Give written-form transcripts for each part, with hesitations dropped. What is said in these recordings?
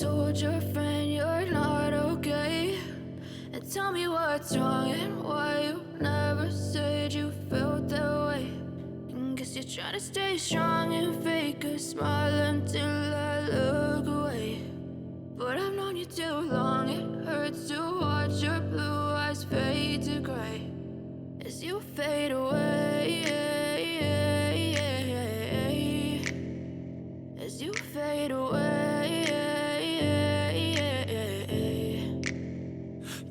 told your friend you're not okay? And tell me what's wrong and why you never said you felt that way. And guess you're trying to stay strong and fake a smile until I look away. But I've known you too long, it hurts to watch your blue eyes fade to gray as you fade away, as you fade away.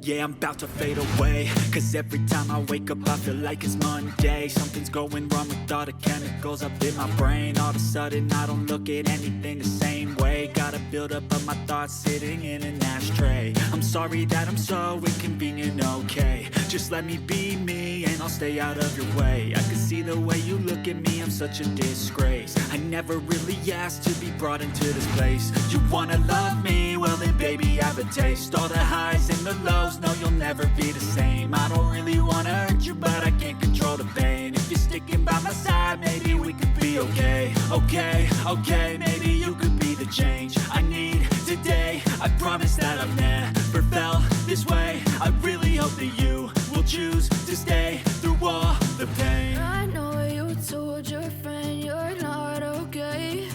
Yeah, I'm about to fade away, cause every time I wake up I feel like it's Monday. Something's going wrong with all the chemicals up in my brain. All of a sudden I don't look at anything the same way. Gotta build up of my thoughts sitting in an ashtray. I'm sorry that I'm so inconvenient, okay? Just let me be me and I'll stay out of your way. I can see the way you look at me, I'm such a disgrace. I never really asked to be brought into this place. You wanna love me? Well then baby, have a taste. All the highs and the lows, no, you'll never be the same. I don't really wanna hurt you, but I can't control the pain. If you're sticking by my side, maybe we could be okay. Okay, maybe you could be the change I need today. I promise that I've never felt this way. I really hope that you will choose to stay through all the pain. I know you told your friend you're not okay.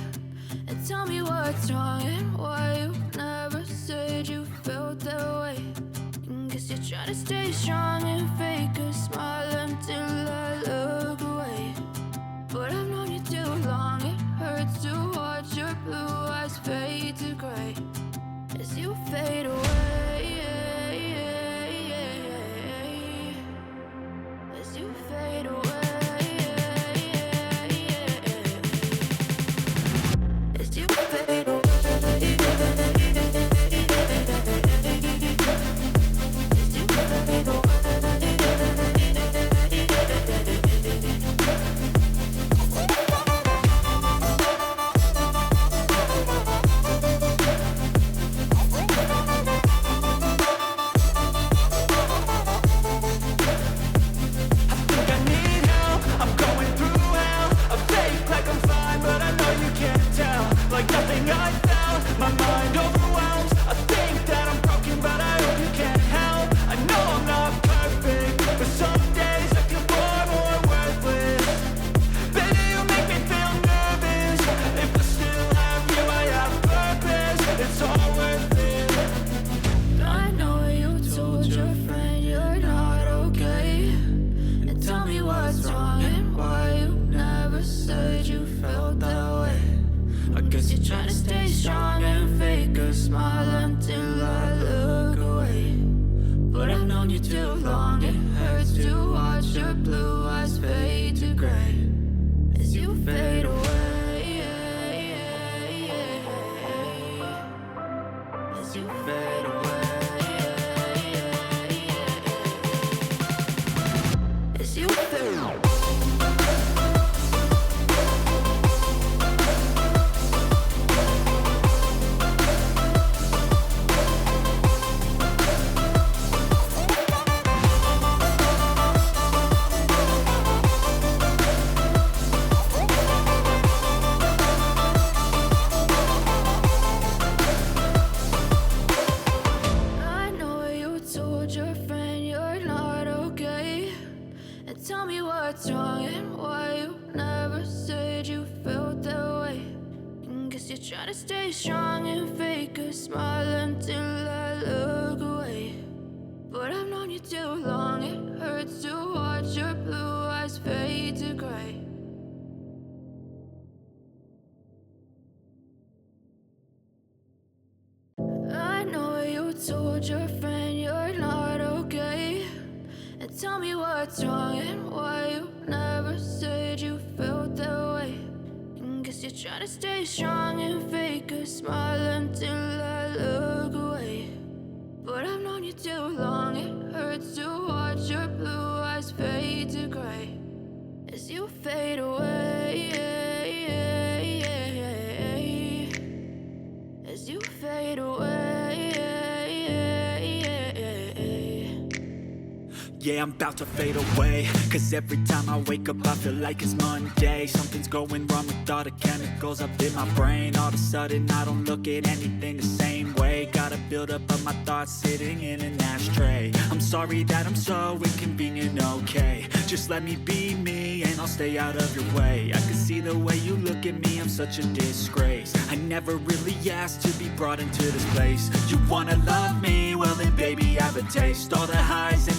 And tell me what's wrong and why you never said you felt that way. And guess you're trying to stay strong and fake a smile until I look away. But I've known you too long, it hurts to watch your blue eyes fade to gray as you fade away, as you fade away, as you fade away. Try to stay strong and fake a smile until I look away. But I've known you too long, it hurts to watch your blue eyes fade to gray. I know you told your friend you're not okay. And tell me what's wrong and why you never said you felt that way. Guess you're trying to stay strong and fake a smile until I look away. But I've known you too long, it hurts to watch your blue eyes fade to gray as you fade away, as you fade away. Yeah, I'm about to fade away, cause every time I wake up I feel like it's Monday. Something's going wrong with all the chemicals up in my brain. All of a sudden I don't look at anything the same way. Gotta build up of my thoughts sitting in an ashtray. I'm sorry that I'm so inconvenient, okay. Just let me be me and I'll stay out of your way. I can see the way you look at me, I'm such a disgrace. I never really asked to be brought into this place. You wanna love me? Well then baby, have a taste. All the highs and